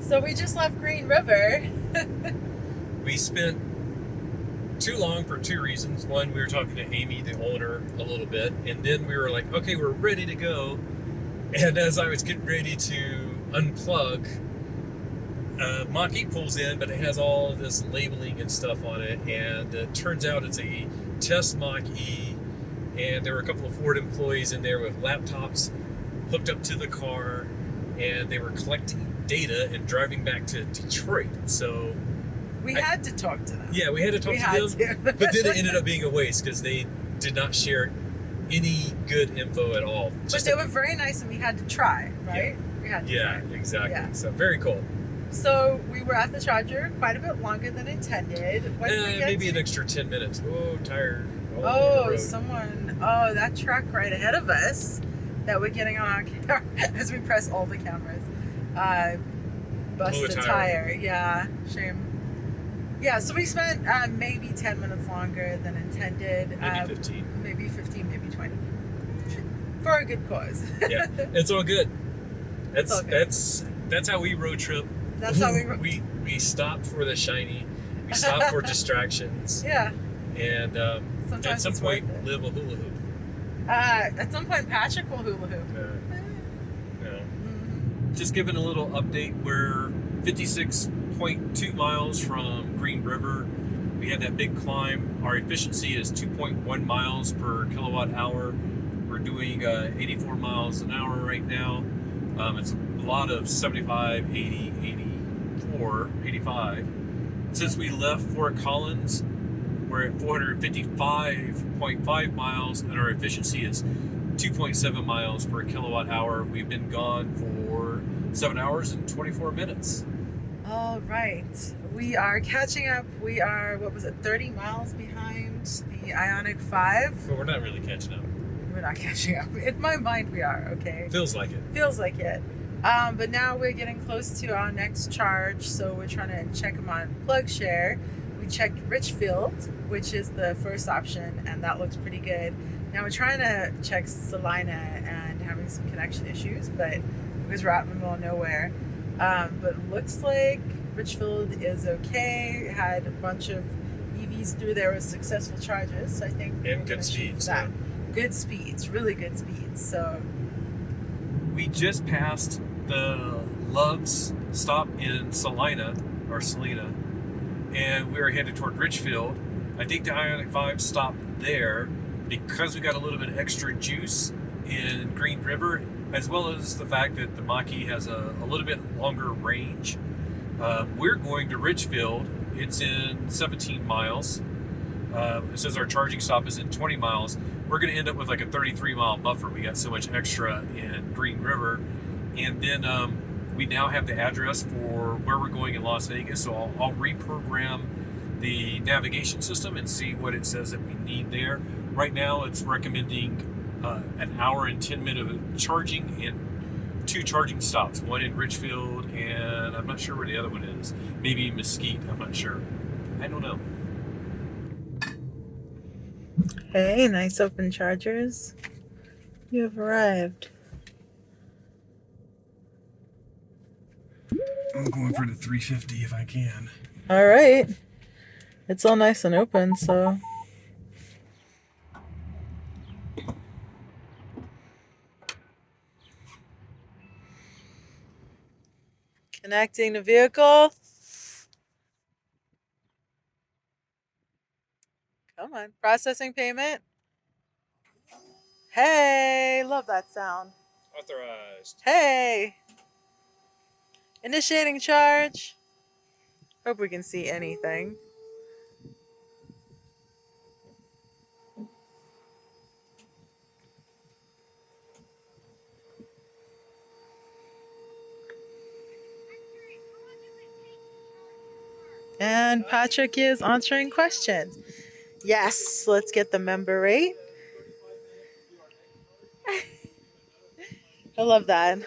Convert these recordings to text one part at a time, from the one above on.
So we just left Green River. We spent too long for two reasons. One, we were talking to Amy, the owner, a little bit, and then we were like, okay, we're ready to go. And as I was getting ready to unplug, Mach-E pulls in, but it has all of this labeling and stuff on it, and it turns out it's a test Mach-E, and there were a couple of Ford employees in there with laptops hooked up to the car, and they were collecting data and driving back to Detroit. So we had to talk to them. Yeah, we had to talk to them, but then it ended up being a waste because they did not share any good info at all. But they were very nice, and we had to try, right? Yeah. We had to try. Exactly. Yeah. So very cool. So we were at the charger quite a bit longer than intended. When did we get Maybe to? an extra 10 minutes. Oh, tired. That truck right ahead of us that we're getting on our camera as we press all the cameras. Busted tire. Yeah, shame. Yeah, so we spent maybe 10 minutes longer than intended. Maybe 15. Maybe 15, maybe 20. For a good cause. Yeah, it's all good. All good. That's how we road trip. That's how we stop for the shiny. We stop for distractions. Yeah. And at some point, live a hula hoop. At some point, Patrick will hula hoop. No. Just giving a little update. We're 56.2 miles from Green River. We had that big climb. Our efficiency is 2.1 miles per kilowatt hour. We're doing 84 miles an hour right now. It's a lot of 75, 80, 84, 85. Since we left Fort Collins, we're at 455.5 miles, and our efficiency is 2.7 miles per kilowatt hour. We've been gone for 7 hours and 24 minutes. All right. We are catching up. We are, 30 miles behind the Ioniq 5? But we're not really catching up. We're not catching up. In my mind, we are, okay? Feels like it. Feels like it. But now we're getting close to our next charge, so we're trying to check them on PlugShare. We checked Richfield, which is the first option, and that looks pretty good. Now we're trying to check Salina and having some connection issues, but because we're out in the middle of nowhere. But it looks like Richfield is okay. Had a bunch of EVs through there with successful charges, so I think and good speeds. Yeah. Good speeds, really good speeds. So we just passed the Love's stop in Salina, and we were headed toward Richfield. I think the Ioniq 5 stopped there because we got a little bit extra juice in Green River, as well as the fact that the Mach-E has a little bit longer range. We're going to Richfield. It's in 17 miles. It says our charging stop is in 20 miles. We're going to end up with like a 33-mile buffer. We got so much extra in Green River. And then we now have the address for where we're going in Las Vegas. So I'll reprogram the navigation system and see what it says that we need there. Right now, it's recommending an hour and 10-minute charging and 2 charging stops. One in Richfield, and I'm not sure where the other one is. Maybe Mesquite. I'm not sure. I don't know. Hey, nice open chargers. You have arrived. I'm going for the 350 if I can. All right. It's all nice and open, so. Connecting the vehicle. Come on. Processing payment. Hey, love that sound. Authorized. Hey. Initiating charge. Hope we can see anything. And Patrick is answering questions. Yes, let's get the member rate. I love that.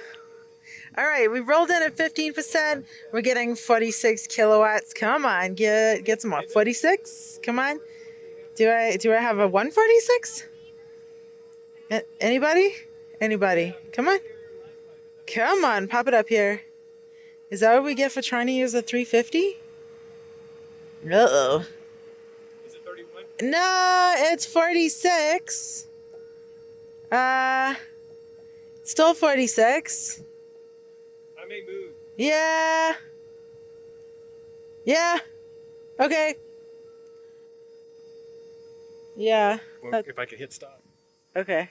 All right, we rolled in at 15%. We're getting 46 kilowatts. Come on, get some more. 46? Come on. Do I have a 146? Anybody? Come on. Come on, pop it up here. Is that what we get for trying to use a 350? Uh-oh. Is it 31? No, it's 46. Still 46. I may move. Yeah. Yeah. Okay. Yeah. Well, if I could hit stop. Okay.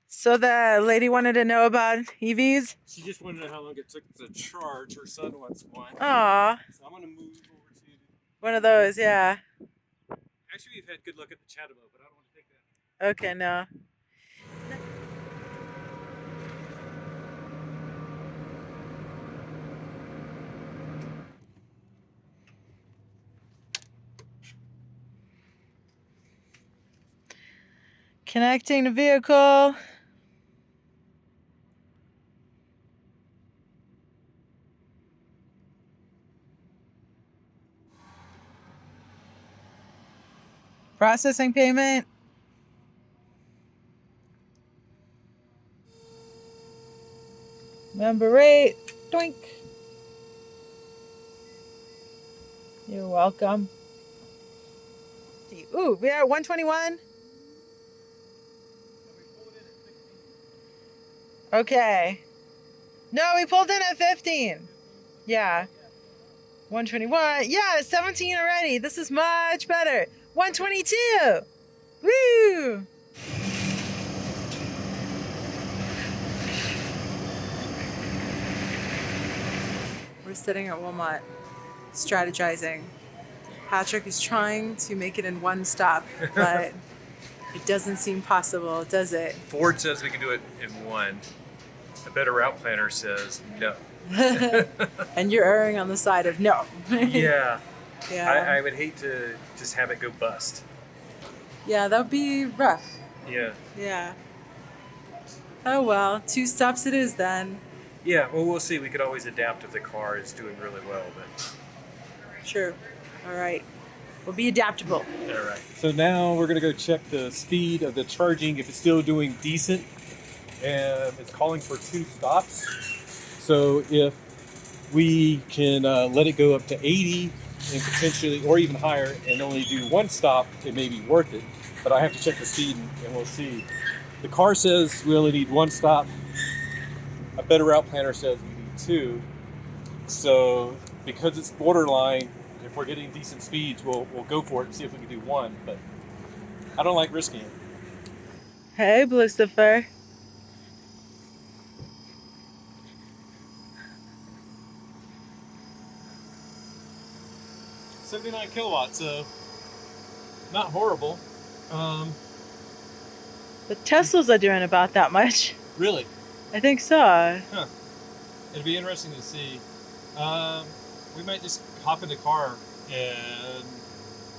So the lady wanted to know about EVs? She just wanted to know how long it took to charge. Her son wants one. Aw. So I'm going to move over to... One of those, yeah. Actually, we've had good luck at the Cannonball, but I don't want to take that. Okay, no. Connecting the vehicle. Processing payment. Number 8. Doink. You're welcome. Ooh, we are at 121. Okay. No, we pulled in at 15. Yeah. 121. Yeah, 17 already. This is much better. 122. Woo! We're sitting at Walmart, strategizing. Patrick is trying to make it in one stop, but it doesn't seem possible, does it? Ford says we can do it in one. A better route planner says no. And you're erring on the side of no. Yeah. Yeah. I would hate to just have it go bust. Yeah, that would be rough. Yeah. Yeah. Oh well, 2 stops it is then. Yeah, well, we'll see. We could always adapt if the car is doing really well, but... Sure. All right. We'll be adaptable. All right. So now we're going to go check the speed of the charging, if it's still doing decent. And it's calling for 2 stops. So if we can let it go up to 80 and potentially, or even higher, and only do 1 stop, it may be worth it. But I have to check the speed and we'll see. The car says we only need 1 stop. A better route planner says we need 2. So because it's borderline, if we're getting decent speeds, we'll go for it and see if we can do 1. But I don't like risking it. Hey, Lucifer. 79 kilowatts, so not horrible. The Teslas are doing about that much. Really? I think so. Huh. It'd be interesting to see. We might just hop in the car and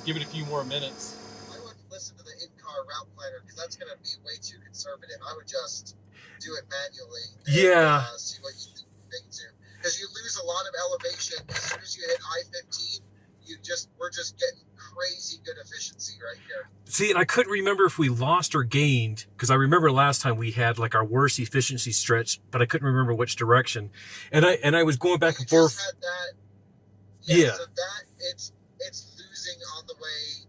give it a few more minutes. I wouldn't listen to the in-car route planner because that's going to be way too conservative. I would just do it manually. And, Yeah. See what you think to. Because you lose a lot of elevation as soon as you hit I-15. We're just getting crazy good efficiency right here. See, and I couldn't remember if we lost or gained, because I remember last time we had like our worst efficiency stretch, but I couldn't remember which direction. And I was going back and forth. Just had that, Yeah. So that it's losing on the way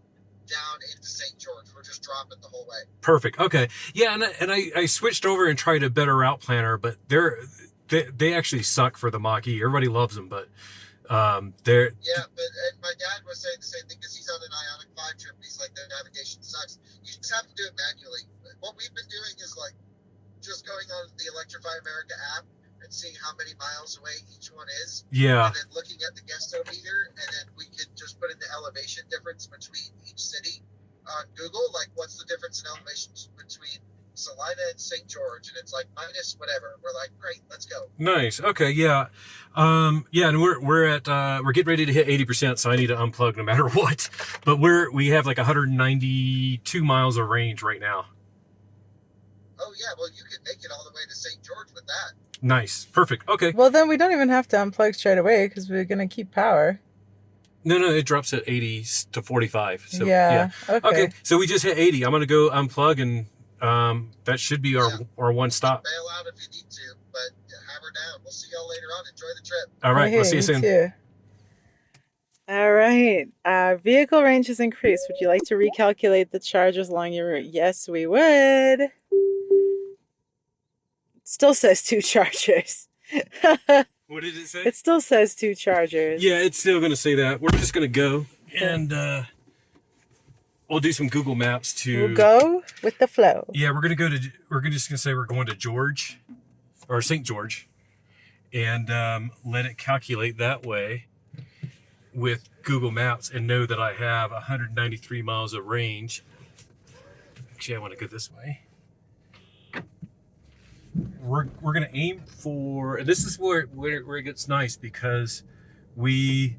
down into St. George. We're just dropping the whole way. Perfect. Okay. Yeah, and I switched over and tried a better route planner, but they actually suck for the Mach-E. Everybody loves them, but they're... Yeah, and my dad was saying the same thing because he's on an Ioniq 5 trip. He's like, the navigation sucks. You just have to do it manually. What we've been doing is like just going on the Electrify America app and seeing how many miles away each one is. Yeah. And then looking at the guessometer, and then we could just put in the elevation difference between each city on Google. Like, what's the difference in elevation between Salina and St. George? And it's like minus whatever. We're like, great, let's go. Nice. Okay. Yeah. Yeah. And we're getting ready to hit 80%. So I need to unplug no matter what, but we have like 192 miles of range right now. Oh yeah. Well, you could make it all the way to St. George with that. Nice. Perfect. Okay. Well, then we don't even have to unplug straight away because we're going to keep power. No, it drops at 80 to 45. So yeah. Okay. So we just hit 80. I'm going to go unplug and that should be our 1 stop. Bail out if you need to. we'll see y'all later on. Enjoy the trip. All right, we'll see you you soon. too. All right. Vehicle range has increased. Would you like to recalculate the charges along your route? Yes, we would. It still says 2 chargers. What did it say? It still says 2 chargers. Yeah, it's still going to say that. We're just going to go and we'll do some Google Maps to. We'll go with the flow. Yeah, we're going to go to. We're just going to say we're going to George, or St. George, and let it calculate that way with Google Maps and know that I have 193 miles of range. Actually, I want to go this way. We're going to aim for, and this is where it gets nice, because we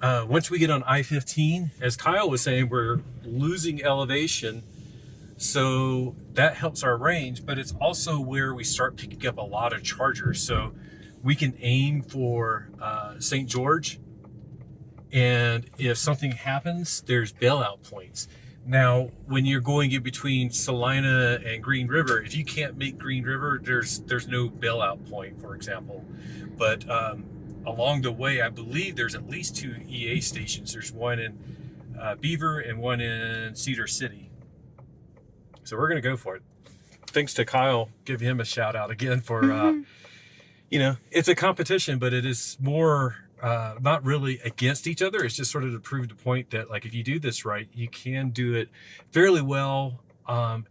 once we get on I-15, as Kyle was saying, we're losing elevation, so that helps our range, but it's also where we start picking up a lot of chargers. So we can aim for St. George, and if something happens, there's bailout points. Now, when you're going in between Salina and Green River, if you can't make Green River, there's no bailout point, for example. But along the way, I believe there's at least 2 EA stations. There's one in Beaver and one in Cedar City. So we're going to go for it. Thanks to Kyle. Give him a shout out again for, it's a competition, but it is more not really against each other. It's just sort of to prove the point that, like, if you do this right, you can do it fairly well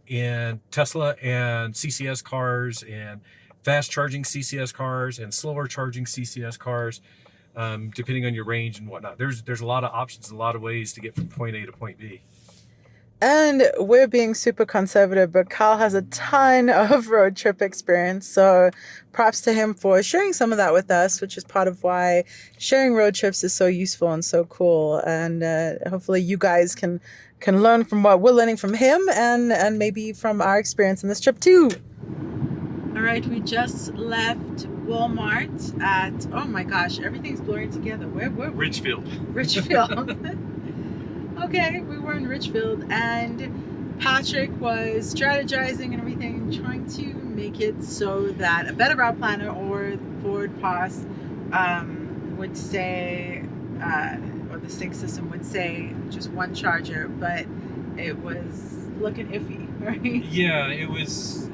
in Tesla and CCS cars and fast charging CCS cars and slower charging CCS cars, depending on your range and whatnot. There's a lot of options, a lot of ways to get from point A to point B. And we're being super conservative, but Kyle has a ton of road trip experience. So props to him for sharing some of that with us, which is part of why sharing road trips is so useful and so cool. And hopefully you guys can learn from what we're learning from him, and maybe from our experience in this trip too. All right, we just left Walmart at, oh my gosh, everything's blurring together. Where were we? Richfield. Okay, we were in Richfield, and Patrick was strategizing and everything, trying to make it so that a better route planner or Ford POS would say, or the sync system would say just 1 charger, but it was looking iffy, right? Yeah, it was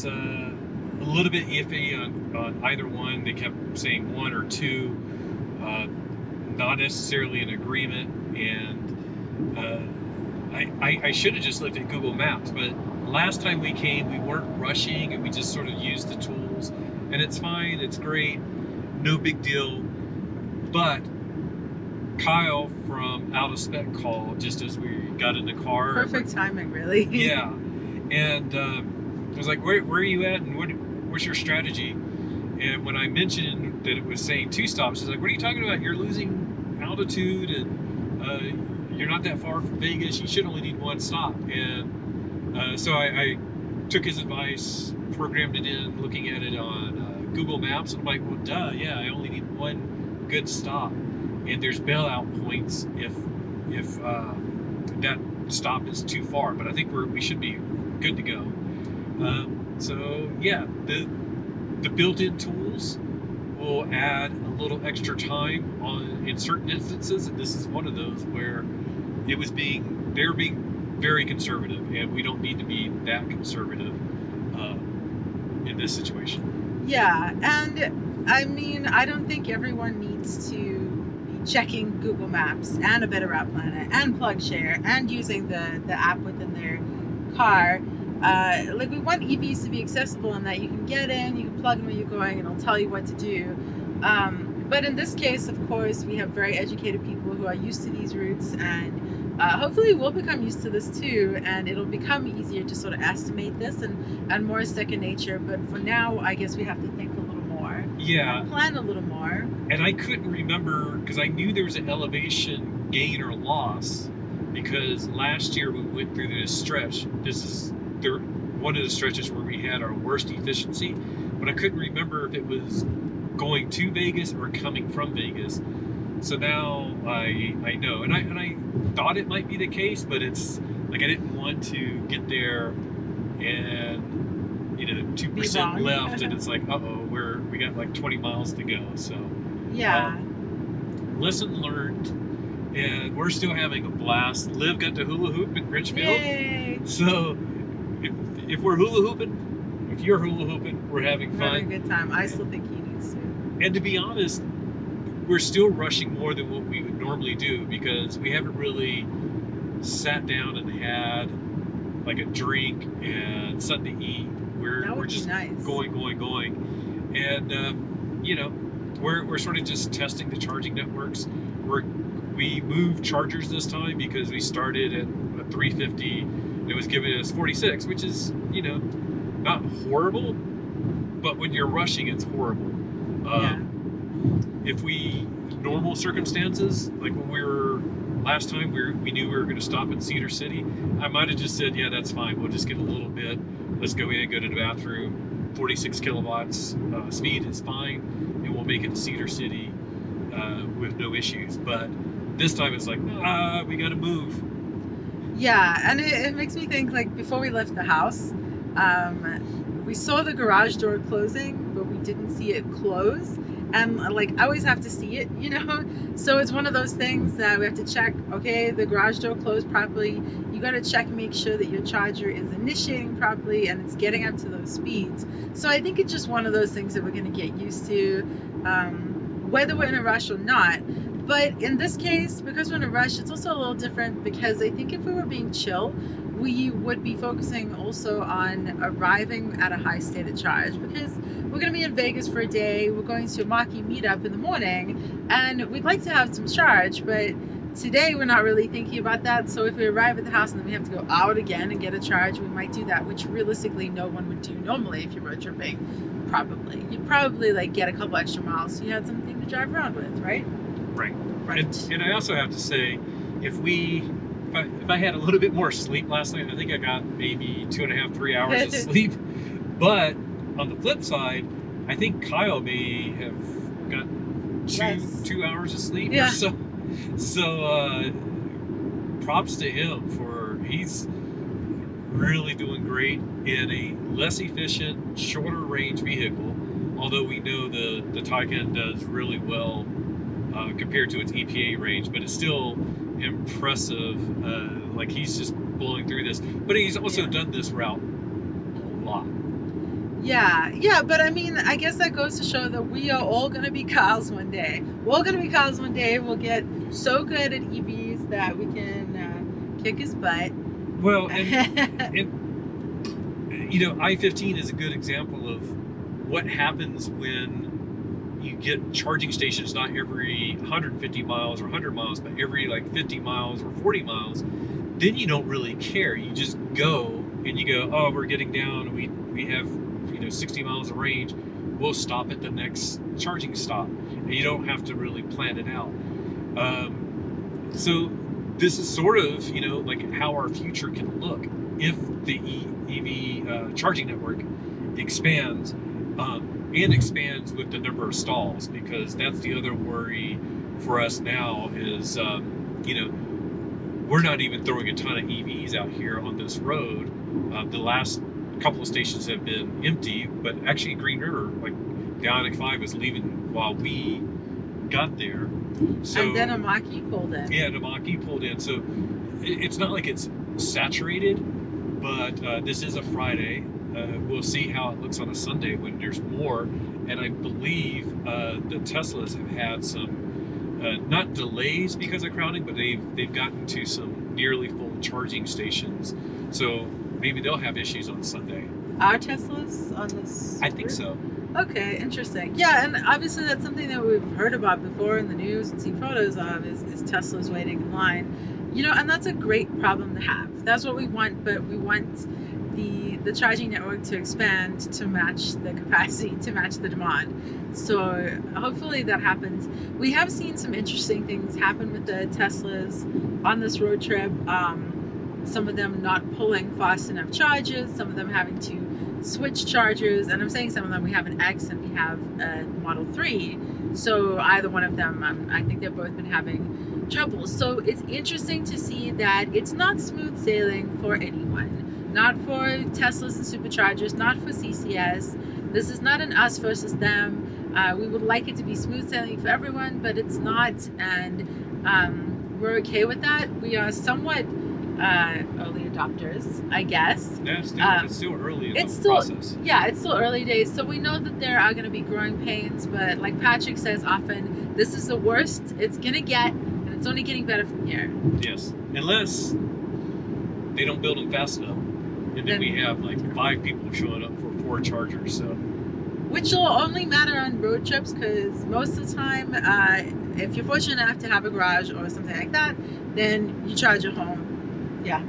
a little bit iffy on either one. They kept saying 1 or 2, not necessarily in agreement, and I should have just looked at Google Maps, but last time we came, we weren't rushing, and we just sort of used the tools, and it's fine, it's great, no big deal. But Kyle from Out of Spec called just as we got in the car. Perfect timing, really. Yeah, and I was like, where are you at, and what's your strategy? And when I mentioned that it was saying 2 stops, he's like, what are you talking about? You're losing altitude, and you're not that far from Vegas. You should only need 1 stop. And so I took his advice, programmed it in, looking at it on Google Maps. And I'm like, well, duh, yeah, I only need 1 good stop. And there's bailout points if that stop is too far. But I think we should be good to go. So yeah, the built-in tools will add a little extra time in certain instances, and this is one of those where they were being very conservative, and we don't need to be that conservative in this situation. Yeah, and I mean, I don't think everyone needs to be checking Google Maps and a better route planner and PlugShare and using the app within their car. Like, we want EVs to be accessible in that you can get in, you can plug in where you're going, and it'll tell you what to do. But in this case, of course, we have very educated people who are used to these routes, and hopefully we'll become used to this too, and it'll become easier to sort of estimate this and more second nature. But for now, I guess we have to think a little more. Yeah. Plan a little more. And I couldn't remember, because I knew there was an elevation gain or loss, because last year we went through this stretch. This is one of the stretches where we had our worst efficiency, but I couldn't remember if it was going to Vegas or coming from Vegas. So now I know, and I thought it might be the case, but it's like I didn't want to get there and 2% wrong. left, and it's like, uh-oh, we got like 20 miles to go. So Yeah. Lesson learned, and we're still having a blast. Liv got to hula hoop in Richfield. Yay! So if we're hula hooping, if you're hula hooping, we're having We're fun. having a good time. I still think he needs to. And to be honest, we're still rushing more than what we would normally do because we haven't really sat down and had like a drink and something to eat. We're just nice. going, and you know, we're sort of just testing the charging networks. We moved chargers this time because we started at a 350. And it was giving us 46, which is, you know, not horrible, but when you're rushing, it's horrible. If we normal circumstances, like when we were last time, we knew we were going to stop in Cedar City, I might have just said, yeah, that's fine. We'll just get a little bit. Let's go in and go to the bathroom. 46 kilowatts speed is fine, and we'll make it to Cedar City with no issues. But this time it's like, we got to move. Yeah, and it makes me think, like, before we left the house, we saw the garage door closing, but we didn't see it close. And, like, I always have to see it, you know? So it's one of those things that we have to check, okay, the garage door closed properly. You got to check and make sure that your charger is initiating properly and it's getting up to those speeds. So I think it's just one of those things that we're going to get used to, whether we're in a rush or not. But in this case, because we're in a rush, it's also a little different because I think if we were being chill, we would be focusing also on arriving at a high state of charge, because we're going to be in Vegas for a day. We're going to a Mach-E meetup in the morning, and we'd like to have some charge, but today we're not really thinking about that. So if we arrive at the house and then we have to go out again and get a charge, we might do that, which realistically no one would do normally if you're road tripping. Probably. You'd probably like get a couple extra miles so you had something to drive around with, right? Right. And I also have to say, if I had a little bit more sleep last night, I think I got maybe 2.5, 3 hours of sleep. But on the flip side, I think Kyle may have got two hours of sleep or so. So props to him he's really doing great in a less efficient, shorter range vehicle. Although we know the Taycan does really well compared to its EPA range, but it's still impressive. Like, he's just blowing through this, but he's also done this route a lot. Yeah, but I mean, I guess that goes to show that we are all going to be Kyles one day. We're all going to be Kyles one day. We'll get so good at EVs that we can kick his butt. Well, and you know, I-15 is a good example of what happens when you get charging stations not every 150 miles or 100 miles, but every like 50 miles or 40 miles. Then you don't really care. You just go and you go, oh, we're getting down. We have, you know, 60 miles of range. We'll stop at the next charging stop, and you don't have to really plan it out. So this is sort of, you know, like how our future can look if the EV charging network expands. And expands with the number of stalls, because that's the other worry for us now is, you know, we're not even throwing a ton of EVs out here on this road. The last couple of stations have been empty, but actually Green River, like the Ioniq 5 was leaving while we got there. So, and then a Mach-E pulled in. Yeah, the Mach-E pulled in. So it's not like it's saturated, but this is a Friday. We'll see how it looks on a Sunday when there's more. And I believe the Teslas have had some, not delays because of crowding, but they've gotten to some nearly full charging stations. So maybe they'll have issues on Sunday. Our Teslas on this? I think so. Okay, interesting. Yeah, and obviously that's something that we've heard about before in the news and seen photos of is Teslas waiting in line. You know, and that's a great problem to have. That's what we want, but we want the charging network to expand to match the capacity, to match the demand. So hopefully that happens. We have seen some interesting things happen with the Teslas on this road trip. Some of them not pulling fast enough charges, some of them having to switch chargers, and I'm saying some of them, we have an X and we have a Model 3. So either one of them, I think they've both been having trouble. So it's interesting to see that it's not smooth sailing for anyone. not for Teslas and superchargers, not for CCS. This is not an us versus them. We would like it to be smooth sailing for everyone, but it's not, and we're okay with that. We are somewhat early adopters, I guess. Yeah, it's still early in the process. Yeah, it's still early days, so we know that there are going to be growing pains, but like Patrick says often, this is the worst it's going to get, and it's only getting better from here. Yes, unless they don't build them fast enough, and then we have like 5 people showing up for 4 chargers, so. Which will only matter on road trips, because most of the time, if you're fortunate enough to have a garage or something like that, then you charge at home. Yeah.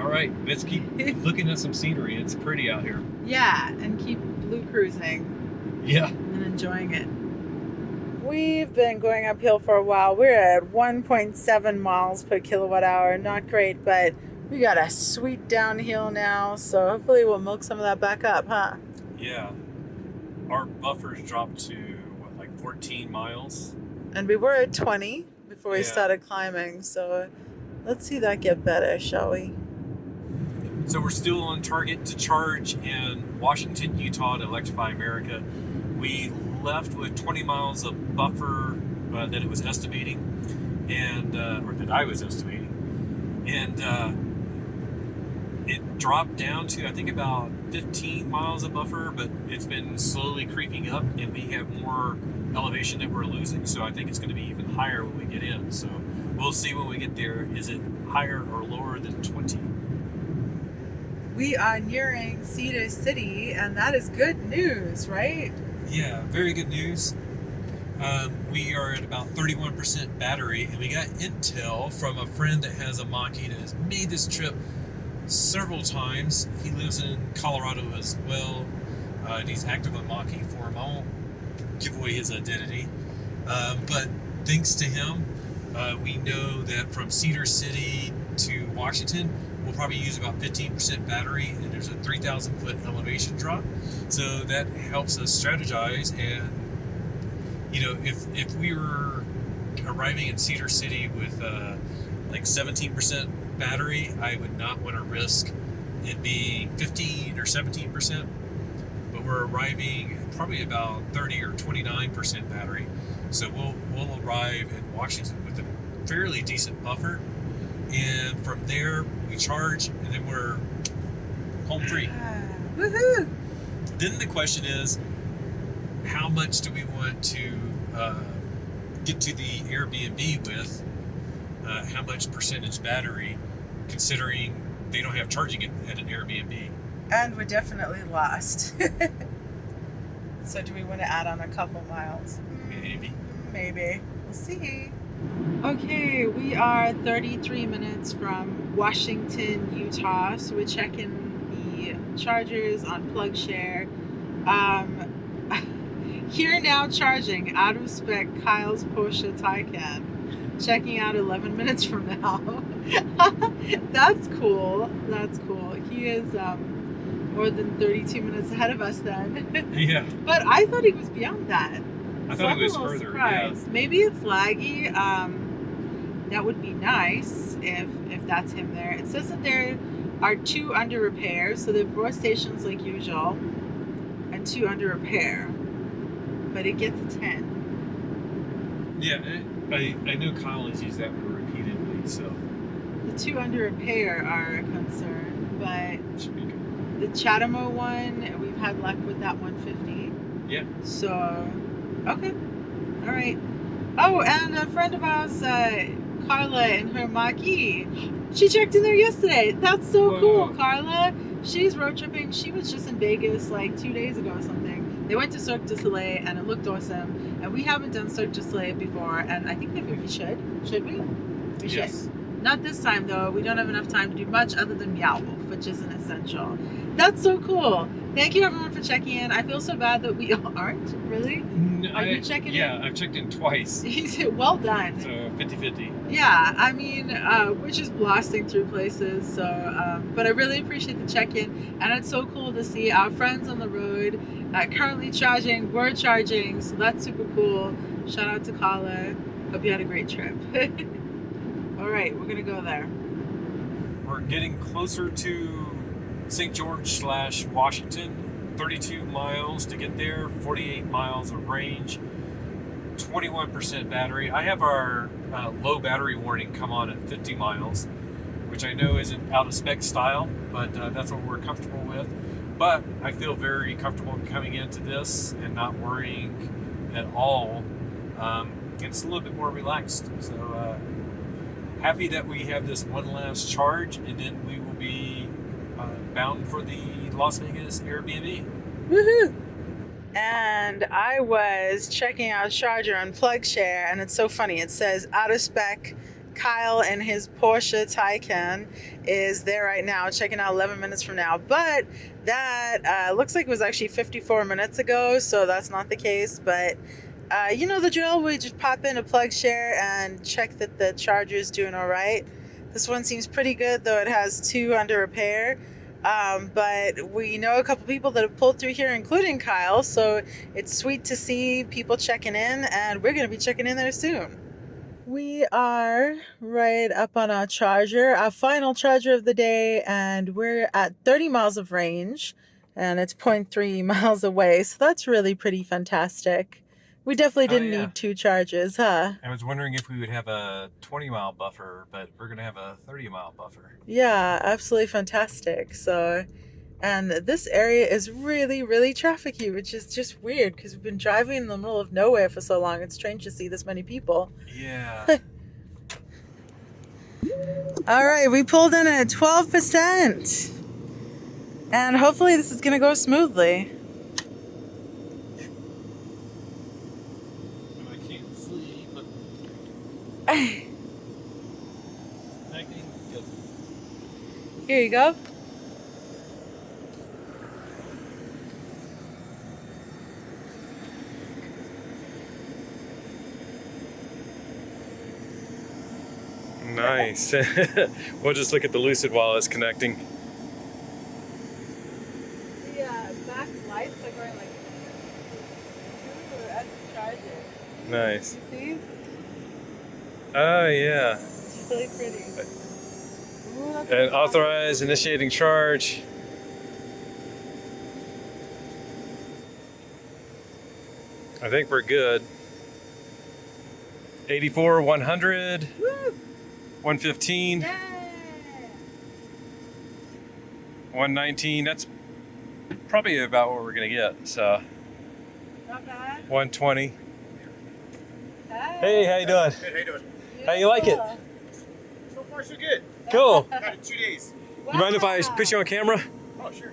All right, let's keep looking at some scenery. It's pretty out here. Yeah, and keep blue cruising. Yeah. And enjoying it. We've been going uphill for a while. We're at 1.7 miles per kilowatt hour. Not great, but we got a sweet downhill now, so hopefully we'll milk some of that back up, huh? Yeah. Our buffers dropped to, what, like 14 miles? And we were at 20 before we Yeah. started climbing, so let's see that get better, shall we? So we're still on target to charge in Washington, Utah to Electrify America. We left with 20 miles of buffer that it was estimating, and or that I was estimating, and it dropped down to I think about 15 miles of buffer, but it's been slowly creeping up, and we have more elevation that we're losing, so I think it's going to be even higher when we get in. So we'll see when we get there. Is it higher or lower than 20? We are nearing Cedar City, and that is good news, right? Yeah, very good news. We are at about 31% battery, and we got intel from a friend that has a Mach-E that has made this trip several times. He lives in Colorado as well, and he's active on Mach-E forum. I won't give away his identity, but thanks to him, we know that from Cedar City to Washington, we'll probably use about 15% battery, and there's a 3,000 foot elevation drop. So that helps us strategize. And, you know, if we were arriving in Cedar City with like 17% battery, I would not want to risk it being 15 or 17%. But we're arriving probably about 30 or 29% battery. So we'll arrive in Washington with a fairly decent buffer. And from there, we charge, and then we're home free. Woohoo! Then the question is, how much do we want to get to the Airbnb with? How much percentage battery, considering they don't have charging at an Airbnb? And we're definitely lost. So do we want to add on a couple miles? Maybe. We'll see. Okay, we are 33 minutes from Washington, Utah, so we're checking the chargers on PlugShare. Here now charging out of spec Kyle's Porsche Taycan. Checking out 11 minutes from now. That's cool. That's cool. He is more than 32 minutes ahead of us then. Yeah. But I thought he was beyond that. I thought it was further. Surprised. Yeah. Maybe it's laggy. That would be nice if that's him there. It says that there are 2 under repair, so there are 4 stations like usual, and 2 under repair. But it gets a 10. Yeah, I know Kyle has used that word repeatedly, so The 2 under repair are a concern, but should be good. the Chatamo one, we've had luck with that 150. Yeah. So, okay. All right. Oh, and a friend of ours, Carla, and her Mach-E, she checked in there yesterday. That's so Whoa. cool, Carla. She's road tripping. She was just in Vegas like 2 days ago or something. They went to Cirque du Soleil, and it looked awesome. And we haven't done Cirque du Soleil before, and I think maybe we should. Should we? We Yes. should. Not this time, though. We don't have enough time to do much other than Meow Wolf, which is an essential. That's so cool. Thank you, everyone, for checking in. I feel so bad that we aren't, really. Are you checking in? Yeah, I've checked in twice. Well done. So 50-50. Yeah, I mean, we're just blasting through places, so, but I really appreciate the check-in, and it's so cool to see our friends on the road, currently charging, we're charging, so that's super cool. Shout out to Kala. Hope you had a great trip. All right, we're gonna go there. we're getting closer to St. George / Washington. 32 miles to get there, 48 miles of range, 21% battery. I have our low battery warning come on at 50 miles, which I know isn't out of spec style, but that's what we're comfortable with. But I feel very comfortable coming into this and not worrying at all. It's a little bit more relaxed. So happy that we have this one last charge, and then we will be bound for the Las Vegas Airbnb. Woohoo! And I was checking out charger on PlugShare, and it's so funny. It says out of spec. Kyle and his Porsche Taycan is there right now, checking out 11 minutes from now. But that looks like it was actually 54 minutes ago, so that's not the case. But you know the drill. We just pop into PlugShare and check that the charger is doing all right. This one seems pretty good, though it has 2 under repair. But we know a couple people that have pulled through here, including Kyle. So it's sweet to see people checking in, and we're going to be checking in there soon. We are right up on our charger, our final charger of the day, and we're at 30 miles of range, and it's 0.3 miles away, so that's really pretty fantastic. We definitely didn't need 2 charges, huh? I was wondering if we would have a 20-mile buffer, but we're going to have a 30-mile buffer. Yeah, absolutely fantastic. So, and this area is really, really trafficy, which is just weird because we've been driving in the middle of nowhere for so long. It's strange to see this many people. Yeah. All right, we pulled in at 12%. And hopefully this is going to go smoothly. I can't sleep, but acting good. Here you go. Nice. We'll just look at the Lucid while it's connecting. The back lights are going like as a charger. Nice. You see? Oh, yeah. It's really pretty. Ooh, that's And authorize initiating charge. I think we're good. 84, 100, Woo! 115, Yay! 119. That's probably about what we're gonna get. So Not bad. 120. Hey, Hey, how you doing? Good, how you doing? How you like it? So far, so good. Cool. Got it 2 days. You mind if I put you on camera? Oh, sure.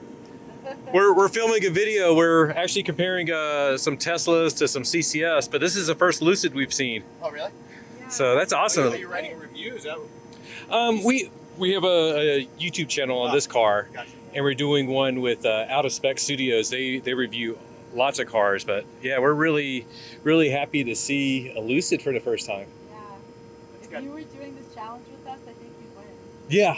We're filming a video. We're actually comparing some Teslas to some CCS, but this is the first Lucid we've seen. Oh, really? So that's awesome. Are you writing reviews? We have a YouTube channel on this car, Gotcha. and we're doing one with Out of Spec Studios. They review lots of cars, but yeah, we're really happy to see a Lucid for the first time. Yeah. If you were doing this challenge with us, I think you'd win. Yeah.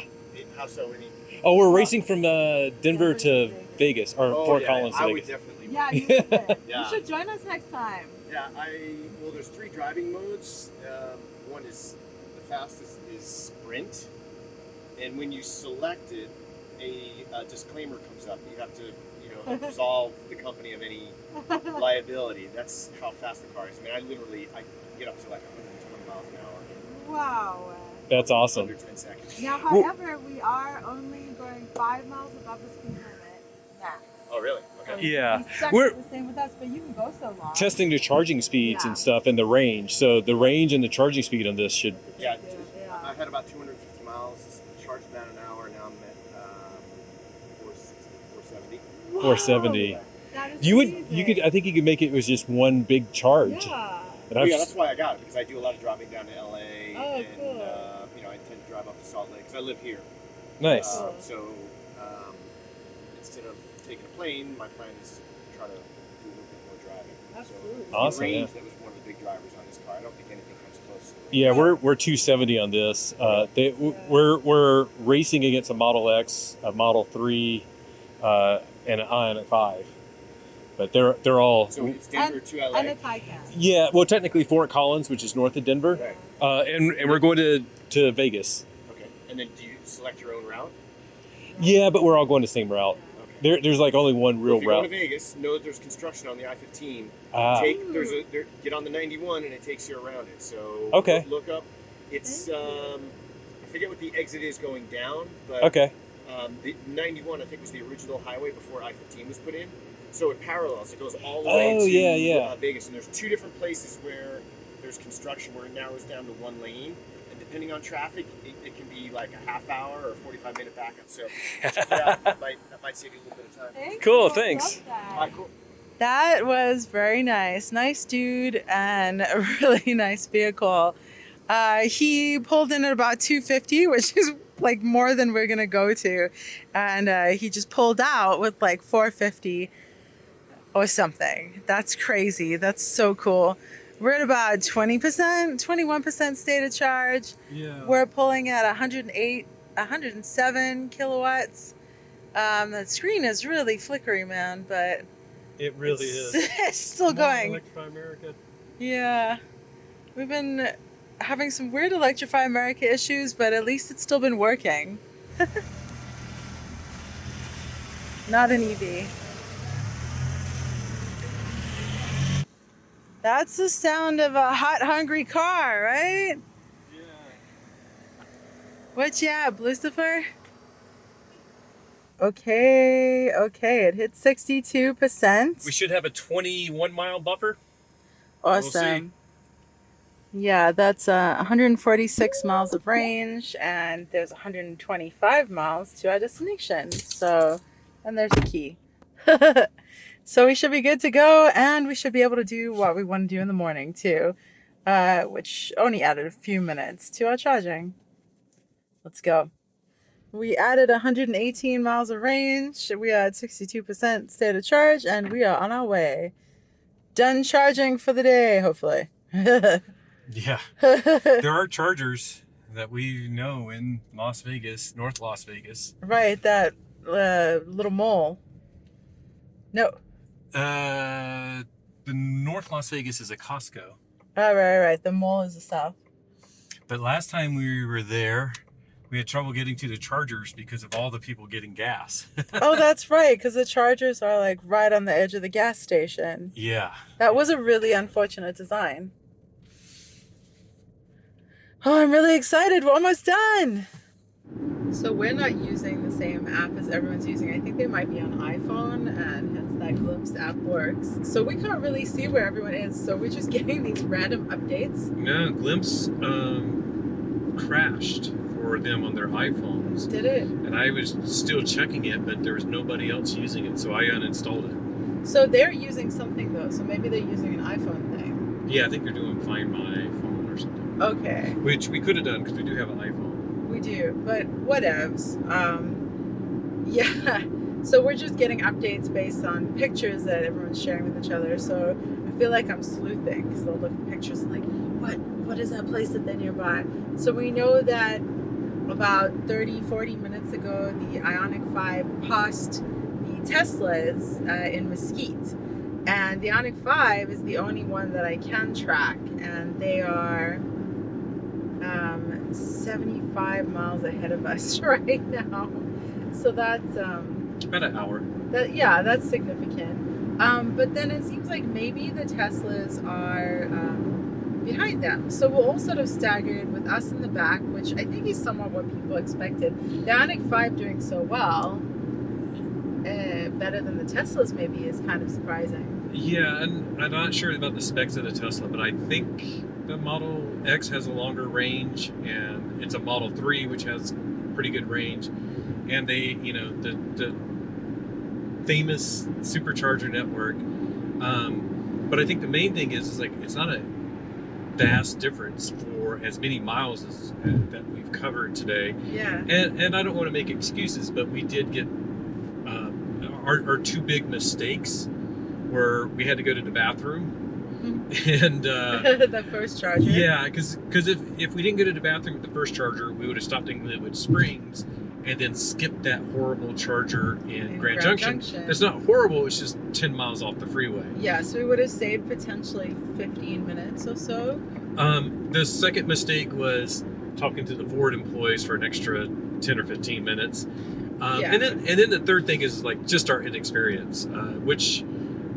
How so? Any? Oh, we're racing from Denver to Vegas, or Fort Collins to I would Vegas. definitely. Yeah, you would win. Yeah. You should join us next time. Yeah, well, there's 3 driving modes. One is the fastest is sprint, and when you select it, a disclaimer comes up. You have to, absolve the company of any liability. That's how fast the car is. I mean, I get up to like 120 miles an hour Wow. That's awesome. under 10 seconds. Now, however, we are only going 5 miles above the speed limit max. Oh, really? So Okay. Yeah. you stuck We're- the same with us, but you can go so long. Testing the charging speeds Yeah. and stuff and the range. So the range and the charging speed on this should. Yeah, Yeah. I had about 250 miles, charged about an hour. Now I'm at 460, 470. 470. That is You amazing. could. I think you could make it was just one big charge. Yeah. And Oh, I've- yeah, that's why I got it, because I do a lot of driving down to LA, Oh, and cool. I tend to drive up to Salt Lake because I live here. nice. So instead of taking a plane, my plan is to try to do a little bit more driving. Absolutely. So Awesome, range, yeah. that was one of the big drivers on this car. I don't think anything comes close. Yeah, we're 270 on this. We're racing against a Model X, a Model 3, and an Ioniq 5. But they're all. So it's Denver to LA. And a Taycan. Yeah, well, technically Fort Collins, which is north of Denver, Right. and we're going to Vegas. Okay. And then select your own route? Yeah, but we're all going the same route. Okay. There's like only one real if you're going route. to Vegas, know that there's construction on the I-15. Ah. Get on the 91 and it takes you around it. So Okay. look up. It's I forget what the exit is going down, but Okay. the 91 I think was the original highway before I-15 was put in. So it parallels. It goes all the way to Vegas, and there's two different places where there's construction where it narrows down to one lane. And depending on traffic, it can be like a half hour or 45-minute backup. So check it out. That might save you a little bit of time. Cool, thanks. All right, cool. That was very nice. Nice dude and a really nice vehicle. He pulled in at about 250, which is like more than we're gonna go to, and he just pulled out with like 450 or something. That's crazy. That's so cool. We're at about 20%, 21% state of charge. Yeah. We're pulling at 108, 107 kilowatts. The screen is really flickery, man, but It really is. it's still Come on, going. Electrify America. Yeah. We've been having some weird Electrify America issues, but at least it's still been working. Not an EV. That's the sound of a hot, hungry car, right? Yeah. What you at, Lucifer? Okay, it hit 62%. We should have a 21-mile buffer. Awesome. Yeah, that's 146 miles of range, and there's 125 miles to our destination. So, and there's a key. So we should be good to go, and we should be able to do what we want to do in the morning too, which only added a few minutes to our charging. Let's go. We added 118 miles of range. We are at 62% state of charge, and we are on our way. Done charging for the day, hopefully. Yeah. There are chargers that we know in Las Vegas, North Las Vegas. Right, that little mole. No. The North Las Vegas is a Costco. Oh, right. The mole is the south. But last time we were there, we had trouble getting to the chargers because of all the people getting gas. Oh, that's right, because the chargers are like right on the edge of the gas station. Yeah. That was a really unfortunate design. Oh, I'm really excited. We're almost done. So we're not using the same app as everyone's using. I think they might be on iPhone, and hence that Glimpse app works. So we can't really see where everyone is. So we're just getting these random updates. No, Glimpse crashed for them on their iPhones. Did it? And I was still checking it, but there was nobody else using it, so I uninstalled it. So they're using something though. So maybe they're using an iPhone thing. Yeah, I think they're doing Find My Phone or something. Okay. Which we could have done because we do have an iPhone. We do, but whatevs. Yeah. So we're just getting updates based on pictures that everyone's sharing with each other. So I feel like I'm sleuthing because they'll look at pictures and like, what is that place that they're nearby? So we know that about 30-40 minutes ago, the Ioniq 5 passed the Teslas in Mesquite. And the Ioniq 5 is the only one that I can track, and they are 75 miles ahead of us right now. So that's About an hour. that's significant. But then it seems like maybe the Teslas are behind them. So we're all sort of staggered with us in the back, which I think is somewhat what people expected. The Ioniq 5 doing so well, better than the Teslas maybe, is kind of surprising. Yeah, and I'm not sure about the specs of the Tesla, but I think the Model X has a longer range, and it's a Model 3 which has pretty good range, and they, the famous supercharger network. But I think the main thing is like it's not a vast difference for as many miles as that we've covered today. Yeah. And I don't want to make excuses, but we did get our two big mistakes where we had to go to the bathroom. And the first charger. Yeah, because if we didn't go to the bathroom at the first charger, we would have stopped in Glenwood Springs and then skipped that horrible charger in Grand Junction. It's not horrible, it's just 10 miles off the freeway. Yeah, so we would have saved potentially 15 minutes or so. The second mistake was talking to the Ford employees for an extra 10 or 15 minutes. Yeah. And then the third thing is like just our inexperience, which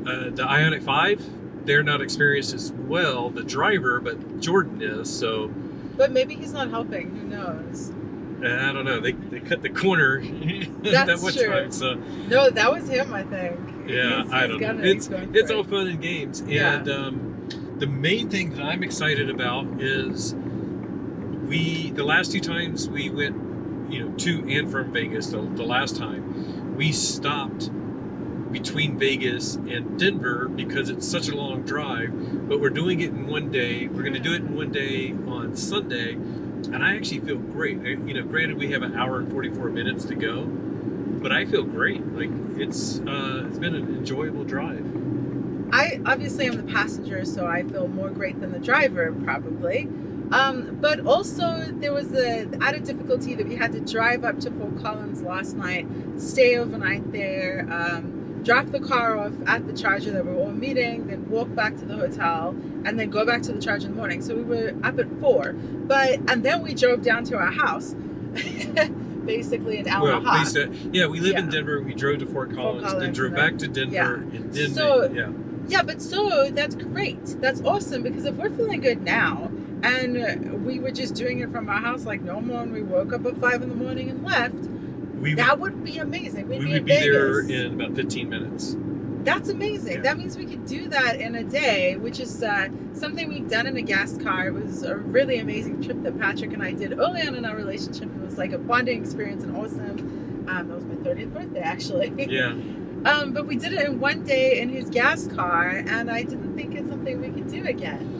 the Ioniq 5, they're not experienced as well, the driver, but Jordan is. So, but maybe he's not helping. Who knows? I don't know. They cut the corner that That's one true. time. So No, that was him, I think. yeah, I don't know. It's all fun and games. Yeah. And the main thing that I'm excited about is the last 2 times we went, to and from Vegas, the last time we stopped between Vegas and Denver because it's such a long drive, but we're doing it in one day. We're going to do it in one day on Sunday, and I actually feel great. Granted we have an hour and 44 minutes to go, but I feel great. Like it's been an enjoyable drive. I obviously am the passenger, so I feel more great than the driver probably. But also there was the added difficulty that we had to drive up to Fort Collins last night, stay overnight there, drop the car off at the charger that we were all meeting, then walk back to the hotel, and then go back to the charger in the morning. So we were up at 4, and then we drove down to our house, basically an hour and a half. We live in Denver. We drove to Fort Collins, then drove back to Denver, and then so that's great. That's awesome, because if we're feeling good now, and we were just doing it from our house like normal, and we woke up at 5 in the morning and left, that would be amazing. We would be there in about 15 minutes. That's amazing. Yeah. That means we could do that in a day, which is something we've done in a gas car. It was a really amazing trip that Patrick and I did early on in our relationship. It was like a bonding experience and awesome. That was my 30th birthday, actually. Yeah. But we did it in one day in his gas car, and I didn't think it's something we could do again.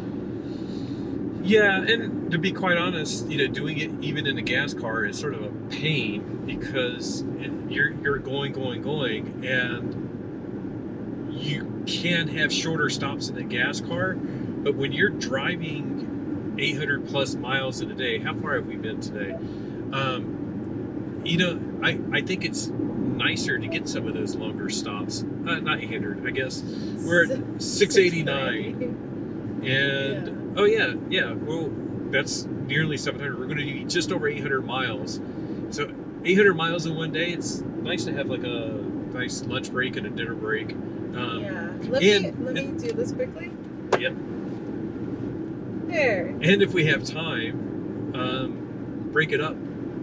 Yeah, and to be quite honest, doing it even in a gas car is sort of a pain, because you're going, and you can have shorter stops in a gas car, but when you're driving 800 plus miles in a day, how far have we been today? I think it's nicer to get some of those longer stops. Not 800, I guess. We're at 689. And well, that's nearly 700. We're going to do just over 800 miles. So 800 miles in one day, it's nice to have like a nice lunch break and a dinner break. Let me do this quickly. Yep. There. And if we have time, break it up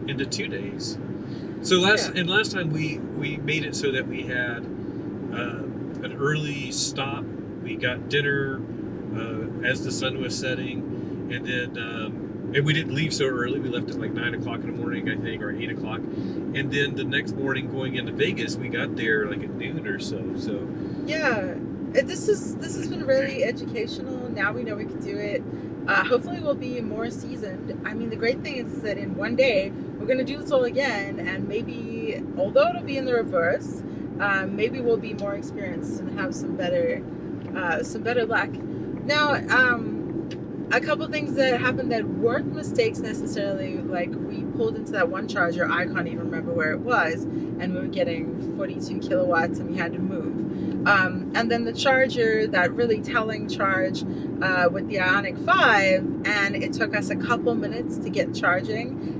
into 2 days. So last time we made it so that we had an early stop. We got dinner as the sun was setting, and then and we didn't leave so early. We left at like 9 o'clock in the morning, I think, or 8 o'clock. And then the next morning, going into Vegas, we got there like at noon or so. So yeah, this has been really educational. Now we know we can do it. Hopefully we'll be more seasoned. I mean, the great thing is that in one day we're going to do this all again, and maybe, although it'll be in the reverse, maybe we'll be more experienced and have some better luck. Now, a couple things that happened that weren't mistakes necessarily, like we pulled into that one charger, I can't even remember where it was, and we were getting 42 kilowatts and we had to move. And then the charger, that really telling charge with the Ioniq 5, and it took us a couple minutes to get charging.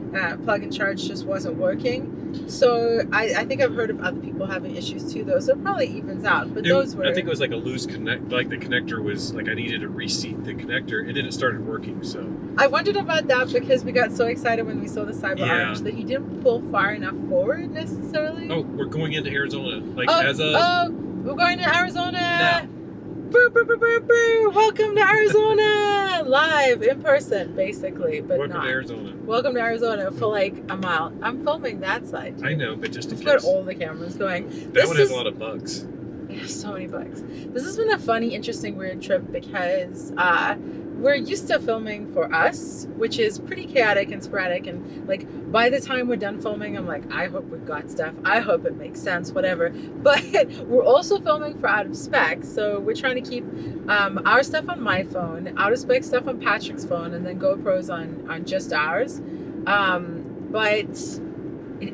Plug and charge just wasn't working. So I think I've heard of other people having issues too, though, so it probably evens out. But those were... I think it was like a loose connect, like the connector was, like I needed to reseat the connector, and then it started working, so... I wondered about that because we got so excited when we saw the Cyber Orange that he didn't pull far enough forward, necessarily. Oh, we're going into Arizona. Like, we're going to Arizona! Now. Boo, boo, boo, boo, boo. Welcome to Arizona! Live, in person, basically, but Welcome not. to Arizona. Welcome to Arizona for like a mile. I'm filming that side, too. I know, but just in case. Got all the cameras going. That one has a lot of bugs. There's so many bugs. This has been a funny, interesting, weird trip because we're used to filming for us, which is pretty chaotic and sporadic, and like by the time we're done filming, I'm like, I hope we've got stuff. I hope it makes sense, whatever. But we're also filming for Out of Spec, so we're trying to keep our stuff on my phone, Out of Spec stuff on Patrick's phone, and then GoPros on just ours. But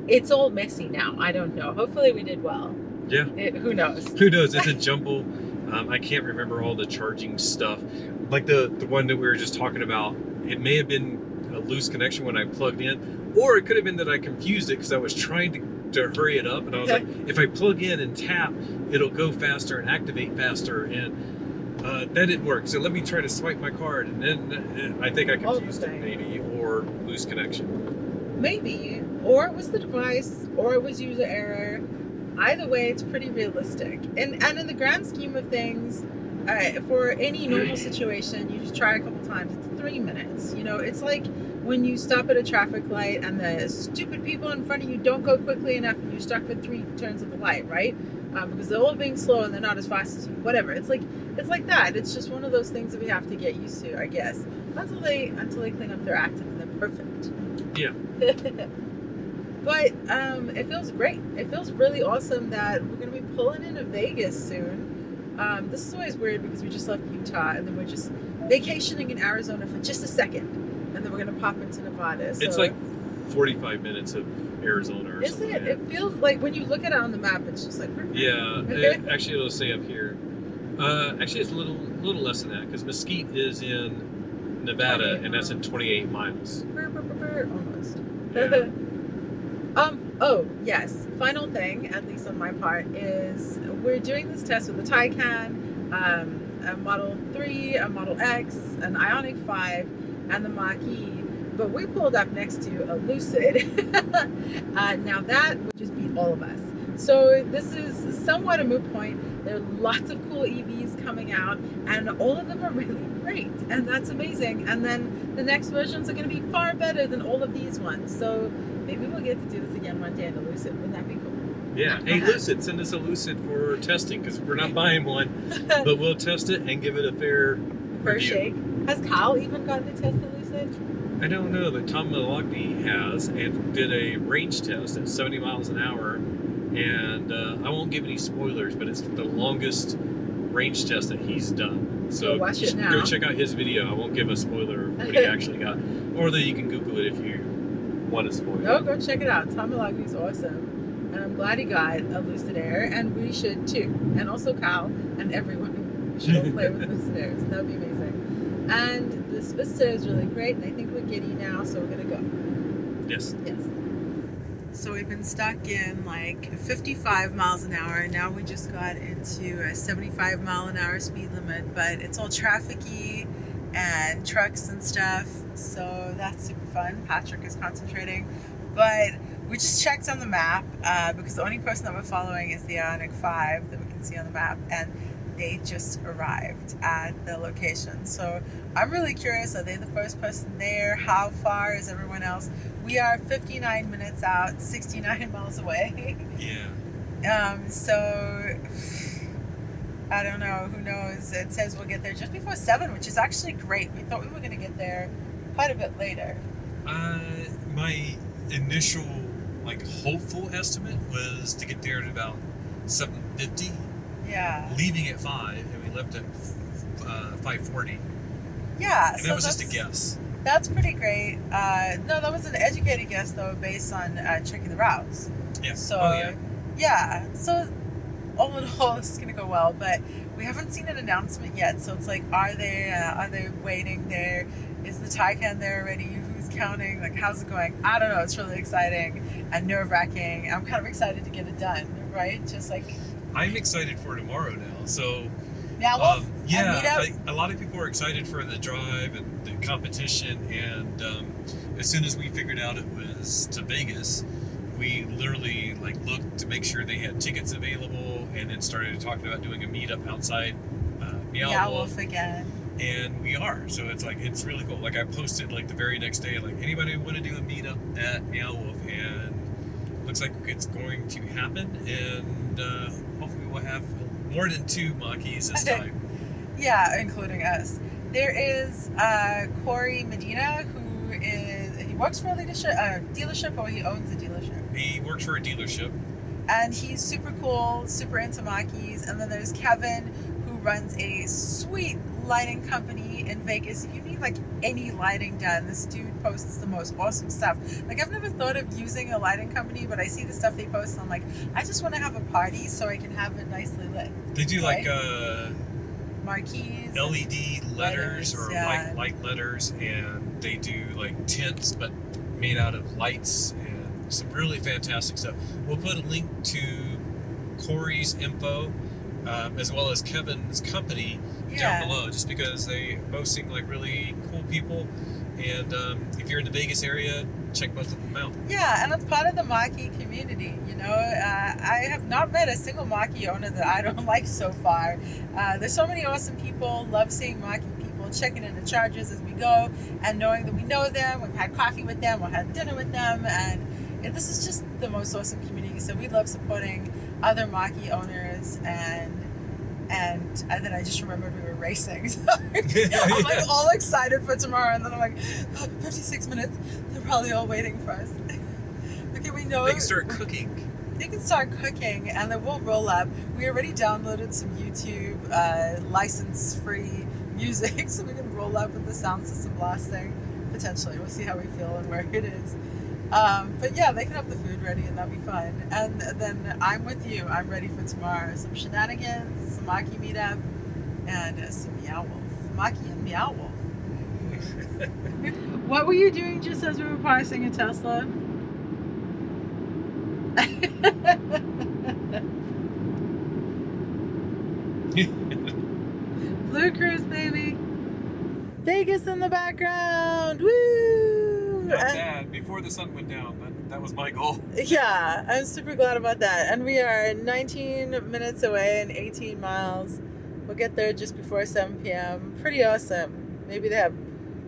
it's all messy now. I don't know. Hopefully we did well. Yeah. Who knows? Who knows? It's a jumble. I can't remember all the charging stuff. Like the one that we were just talking about, it may have been a loose connection when I plugged in, or it could have been that I confused it because I was trying to hurry it up, and I was like, if I plug in and tap, it'll go faster and activate faster, and that didn't work. So let me try to swipe my card, and then I think I confused it maybe, or loose connection. Maybe, or it was the device, or it was user error. Either way, it's pretty realistic. And in the grand scheme of things, for any normal situation, you just try a couple times. It's 3 minutes. You know, it's like when you stop at a traffic light and the stupid people in front of you don't go quickly enough and you're stuck with 3 turns of the light, right? Because they're all being slow and they're not as fast as you. Whatever. It's like that. It's just one of those things that we have to get used to, I guess. Until they clean up their act and they're perfect. Yeah. But it feels great. It feels really awesome that we're going to be pulling into Vegas soon. This is always weird because we just left Utah and then we're just vacationing in Arizona for just a second. And then we're going to pop into Nevada. So. It's like 45 minutes of Arizona or something. Is it? It feels like when you look at it on the map, it's just like... Yeah. Actually, it'll say up here. Actually, it's a little less than that because Mesquite is in Nevada and that's in 28 miles. Almost. Yeah. Oh, yes. Final thing, at least on my part, is we're doing this test with the Taycan, a Model 3, a Model X, an Ioniq 5, and the Mach-E. But we pulled up next to a Lucid. Now that would just beat all of us. So this is somewhat a moot point. There are lots of cool EVs coming out, and all of them are really great, and that's amazing. And then the next versions are going to be far better than all of these ones. So maybe we'll get to do this again one day in a Lucid. Wouldn't that be cool? Yeah. Hey, Lucid, send us a Lucid for testing because we're not buying one, but we'll test it and give it a fair review. Shake. Has Kyle even gotten to test the Lucid? I don't know, but Tom Mach-E has and did a range test at 70 miles an hour, and I won't give any spoilers, but it's the longest range test that he's done. So watch it now. Go check out his video. I won't give a spoiler of what he actually got, or that you can Google it if you want a spoiler. No, go check it out. Tom Mach-E's awesome, and I'm glad he got a Lucid Air, and we should too, and also Kyle and everyone. We should all play with Lucid Airs. That would be amazing. And this Vista is really great, and I think we're giddy now, so we're gonna go. Yes. Yes. So we've been stuck in like 55 miles an hour, and now we just got into a 75 mile an hour speed limit, but it's all traffic-y and trucks and stuff, so that's super fun. Patrick is concentrating, but we just checked on the map because the only person that we're following is the Ioniq 5 that we can see on the map, and they just arrived at the location. So I'm really curious, are they the first person there? How far is everyone else? We are 59 minutes out, 69 miles away. Yeah. So I don't know, who knows? It says we'll get there just before 7, which is actually great. We thought we were going to get there quite a bit later. My initial hopeful estimate was to get there at about 7:50. Yeah. Leaving at 5, and we left at 5:40. Yeah. And that was just a guess. That's pretty great. No, that was an educated guess though, based on checking the routes. Yeah. So yeah. So all in all, this is gonna go well, but we haven't seen an announcement yet. So it's like, are they waiting there? Is the Taycan there already? Who's counting? Like, how's it going? I don't know. It's really exciting and nerve-wracking. I'm kind of excited to get it done, right? Just like, I'm excited for tomorrow now. So yeah, well, a lot of people are excited for the drive and the competition. And as soon as we figured out it was to Vegas, we literally looked to make sure they had tickets available, and then started talking about doing a meetup outside Meow Wolf again. And we are. So it's really cool. I posted the very next day, anybody want to do a meetup at Meow Wolf, and looks like it's going to happen, and hopefully we'll have more than 2 Mach-E's this time. Yeah, including us. There is Corey Medina, who he works for a dealership, or he owns a dealership. He works for a dealership. And he's super cool, super into Mach-E's. And then there's Kevin, who runs a sweet lighting company in Vegas. If you need any lighting done, this dude posts the most awesome stuff. I've never thought of using a lighting company, but I see the stuff they post, and I'm like, I just want to have a party so I can have it nicely lit. They do right? marquees. LED letters or yeah. light letters, and they do like tints, but made out of lights, and some really fantastic stuff. We'll put a link to Corey's info, as well as Kevin's company down below, just because they both seem like really cool people. And if you're in the Vegas area, check both of them out. Yeah, and it's part of the Mach-E community. You know, I have not met a single Mach-E owner that I don't like so far. There's so many awesome people. Love seeing Mach-E people checking in the charges as we go, and knowing that we know them. We've had coffee with them, we've had dinner with them, and this is just the most awesome community. So we love supporting other Mach-E owners, and then I just remembered we were racing. So I'm like all excited for tomorrow, and then I'm like, 56 minutes. They're probably all waiting for us. Okay, we know they can start cooking. They can start cooking, and then we'll roll up. We already downloaded some YouTube license-free music, so we can roll up with the sound system blasting. Potentially, we'll see how we feel and where it is. But yeah, they can have the food ready, and that'll be fun. And then I'm with you. I'm ready for tomorrow. Some shenanigans, some Mach-E meetup, and some Meow Wolf. Mach-E and Meow Wolf. What were you doing just as we were passing a Tesla? Blue Cruise, baby. Vegas in the background. Woo! Not bad. Before the sun went down, that was my goal. Yeah, I'm super glad about that. And we are 19 minutes away and 18 miles. We'll get there just before 7 p.m. Pretty awesome. Maybe they have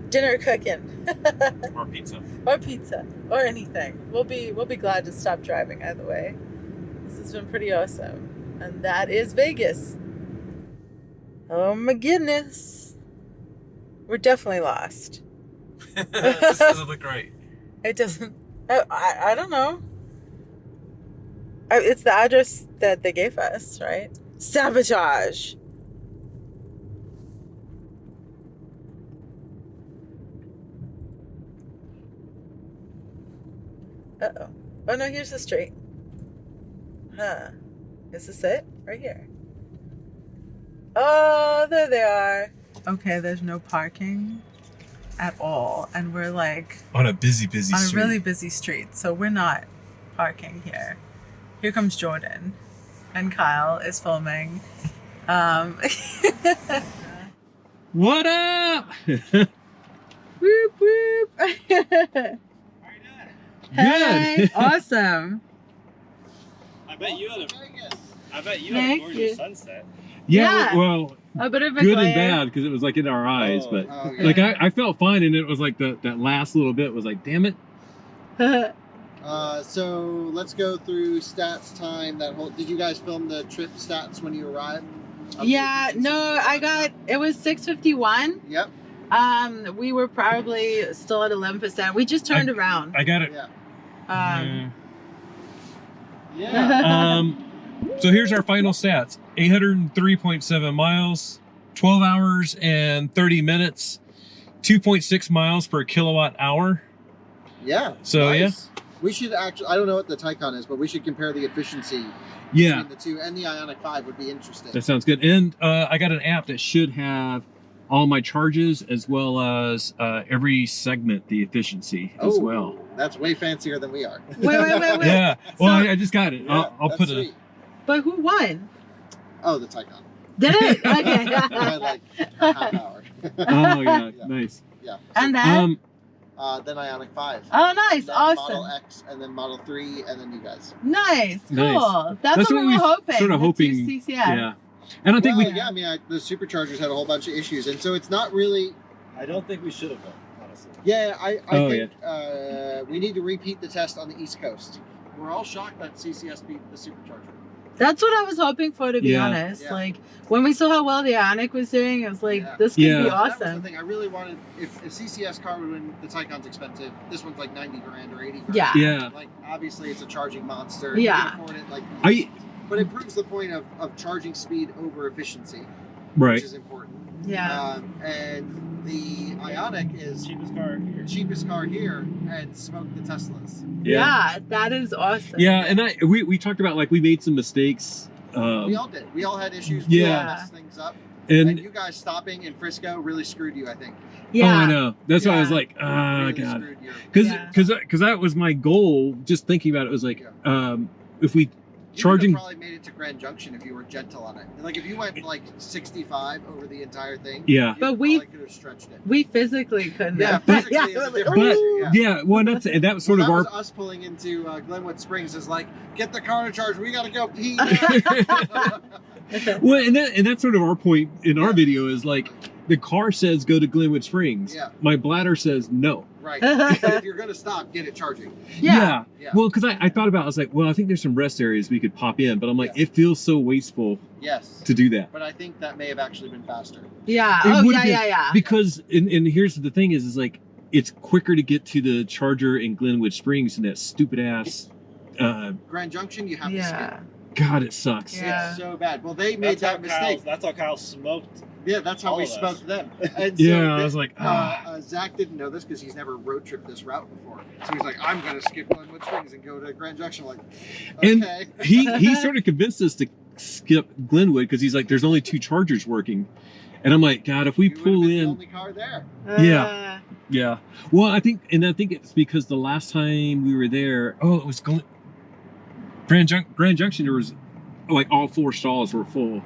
dinner cooking. Or pizza. Or pizza. Or anything. We'll be glad to stop driving either way. This has been pretty awesome. And that is Vegas. Oh my goodness. We're definitely lost. This doesn't look right. It doesn't. I don't know. It's the address that they gave us, right? Sabotage. Uh-oh. Oh no, here's the street. Huh. Is this it? Right here. Oh, there they are. Okay, there's no parking at all, and we're like on a busy on street. a really busy street, so we're not parking here. Here comes Jordan, and Kyle is filming. What up? Whoop whoop. Hey, Good. awesome. I bet you had a Thank gorgeous you. sunset. Yeah. Well, A bit of a good glare. and bad because it was like in our eyes, but okay. like I felt fine, and it was like that last little bit was like, damn it. So let's go through stats time. Did you guys film the trip stats when you arrived? Yeah, no, it was 6:51. Yep. We were probably still at 11%. We just turned around. I got it. Yeah. Yeah. So here's our final stats: 803.7 miles, 12 hours and 30 minutes, 2.6 miles per kilowatt hour. Yeah. So nice. We should actually, I don't know what the Taycan is, but we should compare the efficiency Yeah, between the two, and the Ioniq 5 would be interesting. that sounds good. And I got an app that should have all my charges as well as every segment, the efficiency as well. That's way fancier than we are. Wait. Yeah. Well, I just got it. Yeah, I'll that's put sweet. But who won? Oh, the Taycan. Did it? Okay. By like a half hour. Oh yeah, Yeah. nice. Yeah. And then? Then Ioniq 5. Oh, nice. Then Awesome. Model X, and then Model 3, and then you guys. Nice. Cool. Nice. That's what we were hoping. Sort of the hoping. 2 CCS. Yeah. And I think Well, we. yeah, I mean, the superchargers had a whole bunch of issues, and so it's not really. I don't think we should have gone, honestly. Yeah, I Oh, think we need to repeat the test on the East Coast. We're all shocked that CCS beat the supercharger. That's what I was hoping for, to be Yeah. honest. Yeah. Like, when we saw how well the Ioniq was doing, it was like, Yeah. this could Yeah. be That was the awesome. thing. I really wanted, if CCS car would win, the Taycan's expensive. This one's like 90 grand or 80 grand. Yeah. Yeah. Like, obviously, it's a charging monster. Yeah. You can afford it, like, but it proves the point of charging speed over efficiency, Right. which is important. Yeah. And the Ioniq is Cheapest car here. and smoked the Teslas. Yeah, that is awesome. Yeah, and we talked about like we made some mistakes. We all did. We all had issues. Yeah. We all messed things up. And you guys stopping in Frisco really screwed you, I think. Oh, I know. That's why I was Yeah. like, oh Really god, screwed you. because that was my goal. Just thinking about it was like, if we You charging. could have probably made it to Grand Junction if you were gentle on it. Like if you went like 65 over the entire thing. Yeah. You But we- probably could have stretched it. We physically couldn't. Yeah, have. physically Yeah, it's a it was different like, issue. Yeah. Yeah, well, that was sort Well, of that our. was us pulling into Glenwood Springs. Is like, get the car to charge. We gotta go pee. Well, and that's sort of our point in our video is like, the car says go to Glenwood Springs. Yeah. My bladder says no. Right. But if you're gonna stop, get it charging. Yeah. Yeah. Well, because I thought about it, I was like, well, I think there's some rest areas we could pop in, but I'm like, Yeah. it feels so wasteful Yes. to do that. But I think that may have actually been faster. Yeah. It Oh, would've yeah, been- yeah, yeah. Because, and here's the thing is like, it's quicker to get to the charger in Glenwood Springs than that stupid ass. Grand Junction, you have to skip. Yeah. God, it sucks. Yeah. It's so bad. Well, they made that mistake. That's how Kyle smoked. Yeah, that's how all we of us. smoked them. And so Yeah, I they- was like, Zach didn't know this because he's never road tripped this route before. So he's like, I'm going to skip Glenwood Springs and go to Grand Junction. Like, And okay. he sort of convinced us to skip Glenwood because he's like, there's only 2 chargers working. And I'm like, God, if we You would've pull been the in. only car there. Yeah. Yeah. Well, I think it's because the last time we were there, it was Grand Junction, there was like all 4 stalls were full.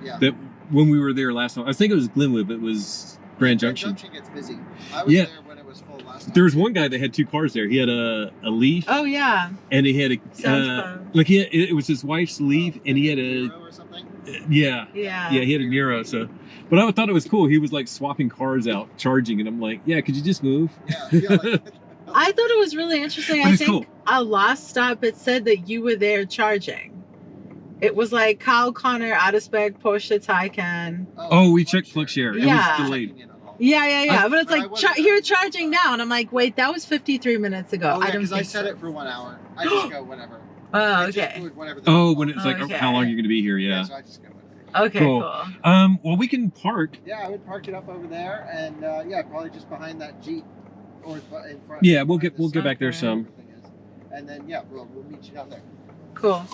Yeah. That when we were there last time, I think it was Glenwood, but it was Grand Junction. Grand Junction gets busy. I was there when it was full last time. There was one guy that had 2 cars there. He had a Leaf, Oh, yeah. and he had Sounds fun. like it was his wife's Leaf, and he had a Nero or something. yeah. Yeah. Yeah, he had a Nero. So, but I thought it was cool. He was like swapping cars out, charging, and I'm like, yeah, could you just move? Yeah. Like, I thought it was really interesting. But I it's think cool. our last stop, it said that you were there charging. It was like Kyle Connor, out of spec, Porsche Taycan. Oh, we checked PlugShare. It Yeah. was delayed. Yeah. But it's but I like, wasn't- here charging now. And I'm like, wait, that was 53 minutes ago. Oh, yeah, I don't because I think set so. it for 1 hour. I just go whatever. Oh, I just okay. do it whatever the Oh, hell when I it's want. like Okay. how long you're gonna be here? Yeah. So I just go whatever. Okay, Cool. cool. Well, we can park. Yeah, I would park it up over there, and probably just behind that Jeep, or in front. Yeah, we'll get behind this back there Okay. some. thing is. And then we'll meet you down there. Cool.